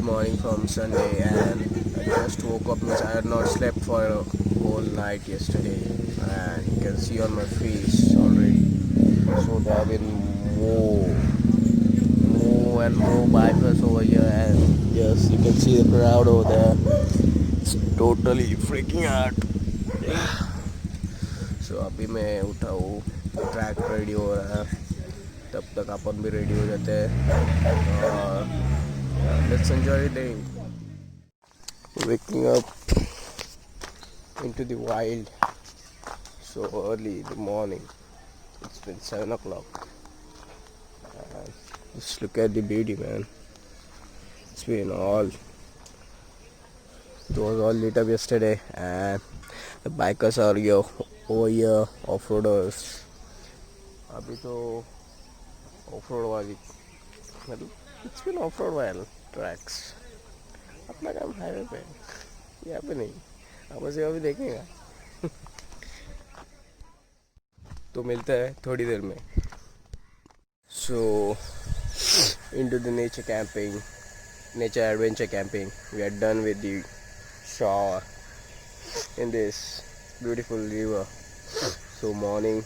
morning from Sunday, and I just woke up. Means I had not slept for a whole night yesterday, and you can see on my face already. So there have been more bikers over here, and yes, you can see the crowd over there. It's totally freaking out. Yeah. So अभी मैं उठा हूँ, track ready हो रहा है, तब तक अपन भी रेडी हो जाते हैं और let's enjoy the day. Waking up into the wild so early in the morning. It's been 7 o'clock. Just look at the beauty, man. It's been all. It was all lit up yesterday, and the bikers are here over here, off-roaders. अभी तो off-road वाली मतलब it's been off-road while tracks. अपना काम highway पे, यहाँ पे नहीं. अब से अभी देखेगा. तो मिलता है थोड़ी देर में. So into the nature camping, nature adventure camping. We are done with the shower in this beautiful river. So morning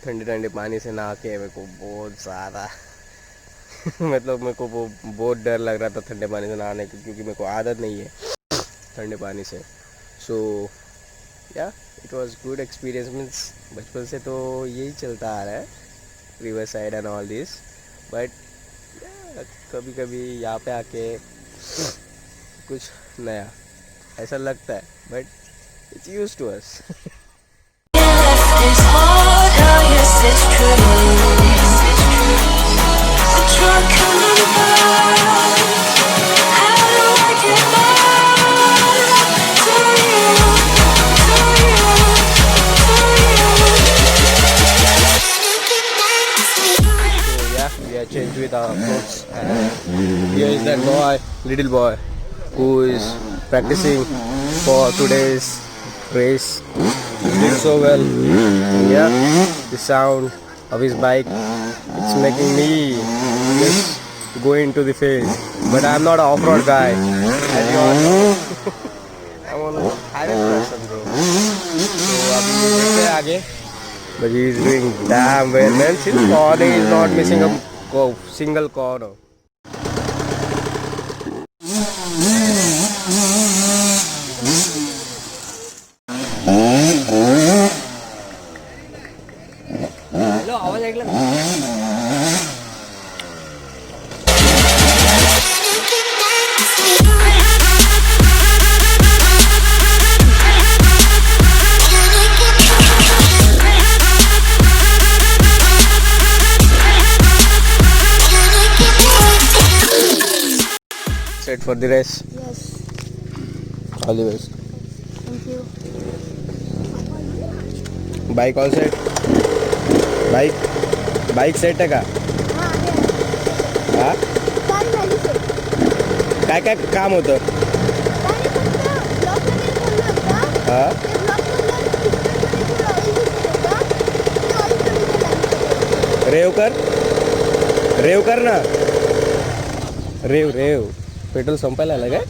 ठंडे ठंडे पानी से नहा के मेरे को बहुत ज़्यादा मतलब मेरे को वो बहुत डर लग रहा था ठंडे पानी से नहाने को, क्योंकि मेरे को आदत नहीं है ठंडे पानी से. सो या it was good experience. Means बचपन से तो यही चलता आ रहा है, river side and all this, but कभी कभी यहाँ पे आके कुछ नया ऐसा लगता है, but it's used to us. Change with our clothes, and here is that boy, little boy, who is practicing for today's race. He's doing so well. Yeah, the sound of his bike, it's making me just go into the field, but I'm not an off-road guy, as you all know. I'm on a highway person, bro. So abhi देखते हैं आगे, but he is doing damn well, man. His body is not missing a single corner. Hello आवाज ऐकला ना. Set for the race? Yes. All the best. Thank you. Bike all set? Bike set है का? हाँ? काय काय काम होतं? हाँ? रेव कर ना. रेव पेट्रोल संपायला आलं काय?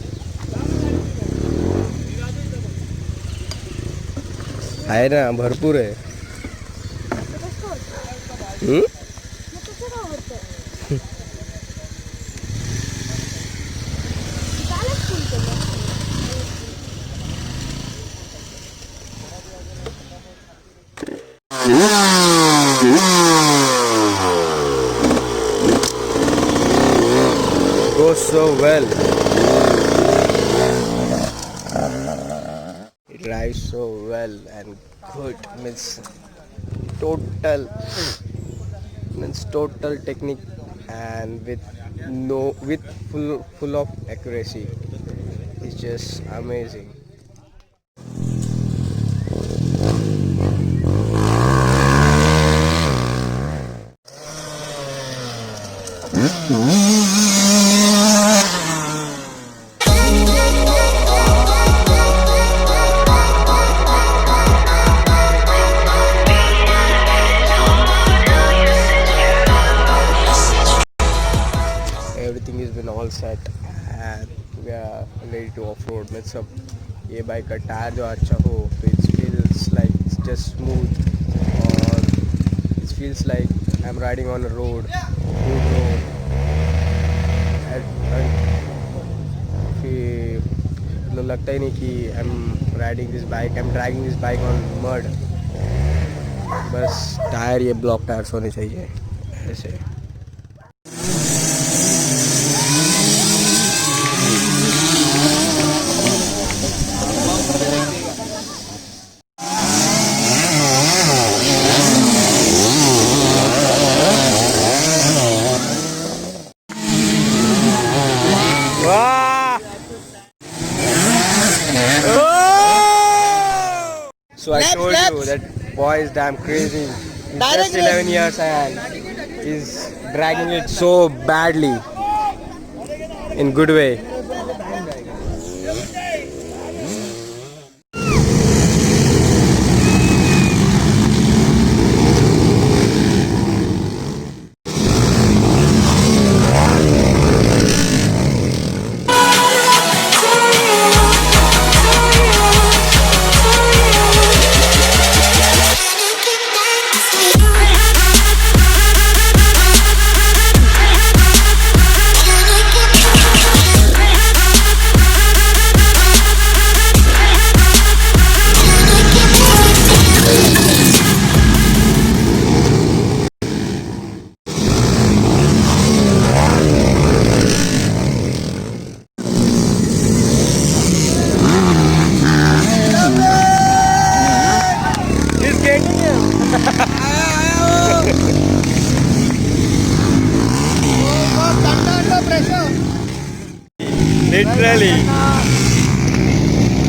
आहे ना, भरपूर आहे. Goes so well. It drives so well and good. Means total technique, and with full of accuracy. It's just amazing. Everything has been all set, सब. ये बाइक का टायर जो अच्छा हो तो it feels like it's just smooth, or it feels like I'm riding on a road, good road. कि लगता ही नहीं कि I'm riding this bike, I'm dragging this bike on mud. बस टायर ये ब्लॉक टायर्स होने चाहिए ऐसे. So I told you that boy is damn crazy. He's just 11 years and he's dragging it so badly, in good way. Literally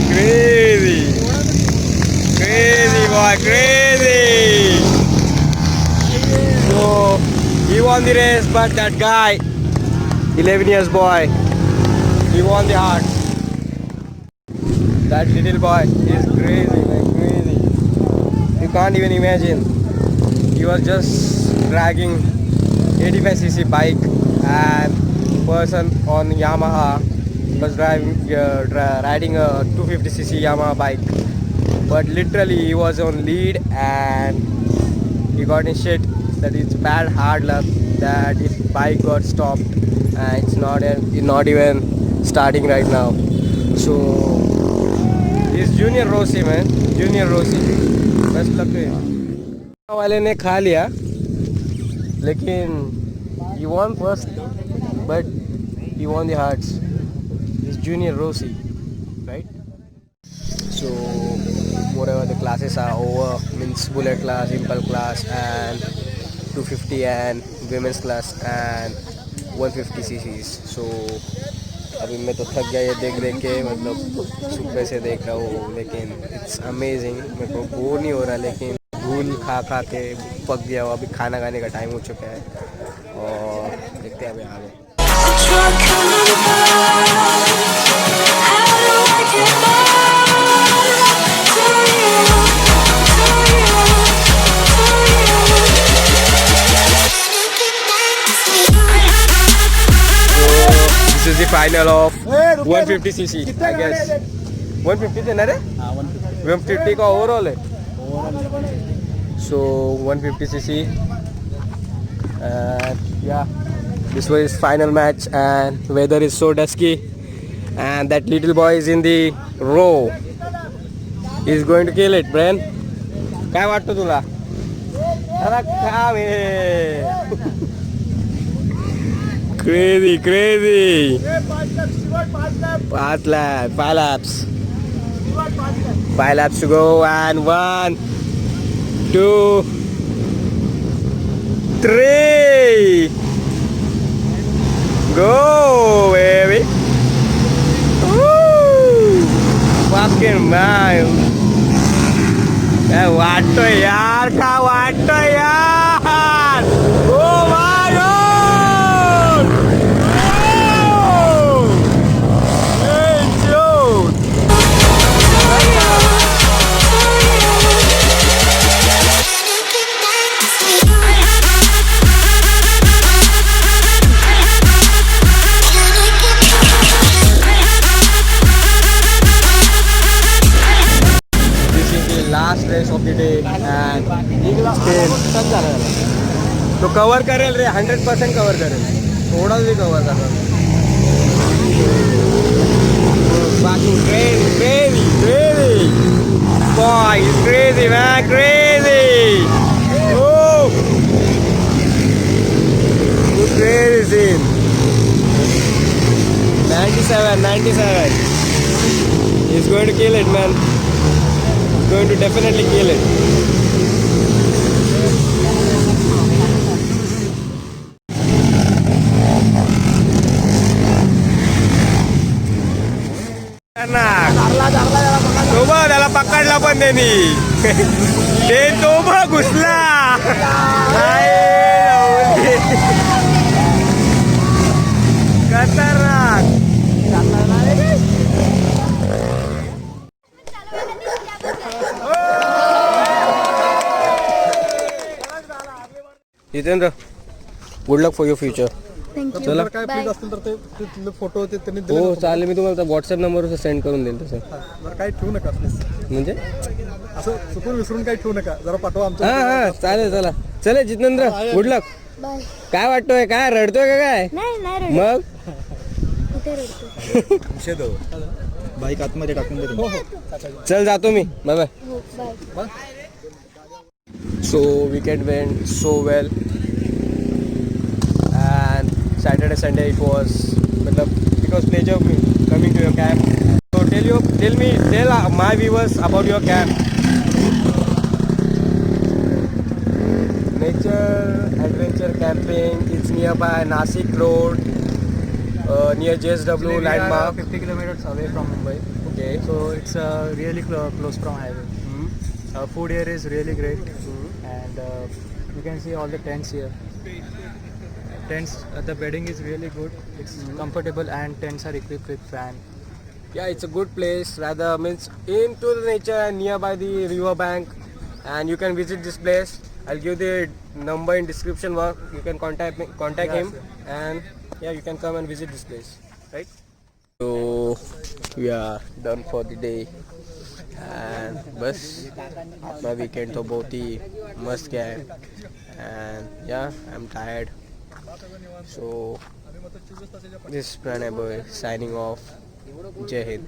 crazy boy, crazy. So he won the race, but that guy, 11 years boy, he won the heart. That little boy is crazy, like crazy. You can't even imagine. He was just dragging 85cc bike, and person on Yamaha was riding a 250cc Yamaha bike. But literally he was on lead and he got in shit that it's bad hard luck that his bike got stopped and it's not even starting right now. So he's Junior Rossi, man. Junior Rossi. Best luck to him. वाले ने खा लिया लेकिन he won first, but he won the hearts. He's Junior Rossi, right? So moreover the classes are over, means bullet class, impulse class and 250 and women's class and 150 cc's. So अभी मैं तो थक गया ये देख देख के, मतलब सुबह से देख रहा हूँ, लेकिन इट्स अमेजिंग. मेरे को बोर नहीं हो रहा, लेकिन धूल खा खा के पक गया हूँ. अभी खाना खाने का टाइम हो चुका है और देखते हैं अभी आगे. This is the final of 150cc, I guess. 150 थे ना रे? 150 का overall है. So 150cc, and yeah, this was his final match, and weather is so dusky, and that little boy is in the row. He's going to kill it, Bren. काय वाटतं तुला? अरे काम आहे. Crazy. 5 laps. 5 laps to go, and 1, 2, 3. Go, baby. Woo! Fucking man. वाटतो यार, का वाटतो यार. Oh my God. Hey, dude. Last race of the day and तो कवर करेल रे 100% कवर करेल थोडाच मी कवर करणार बाकी crazy boy he's crazy man crazy oh crazy 97 he's going to kill it man he's going to definitely kill it तो बघ त्याला पकडला पण त्यांनी ते तो बघ घुसला खतरनाक Jitendra good luck for your future चला काय प्लीज असतील तर ते फोटो ते त्यांनी हो चालेल मी तुम्हाला व्हॉट्सअप नंबरवर सेंड करून देईल तसं जरा काही ठेवू नका प्लीज म्हणजे असं चुकून विसरून काही ठेवू नका जरा पाठवा आमचं हा चालेल चला चले जितेंद्र गुड लक काय वाटतोय काय रडतोय का काय मग बाईक आतमध्ये टाकून दे चल जातो मी bye bye so weekend went so well and Saturday Sunday it was it was pleasure coming to your camp so tell my viewers about your camp nature adventure camping it's nearby Nasik road near JSW landmark 50 kilometers away from Mumbai. Okay, So it's really close from highway. Food here is really great, and you can see all the tents here. Tents, the bedding is really good. It's comfortable, and tents are equipped with fan. yeah it's a good place rather means into the nature and nearby the river bank and you can visit this place I'll give the number in description box you can contact him and yeah you can come and visit this place right so we are done for the day and bus अपना weekend तो बहुत ही मस्त गया है and yeah I'm tired so this is Pranay boy signing off Jai Hind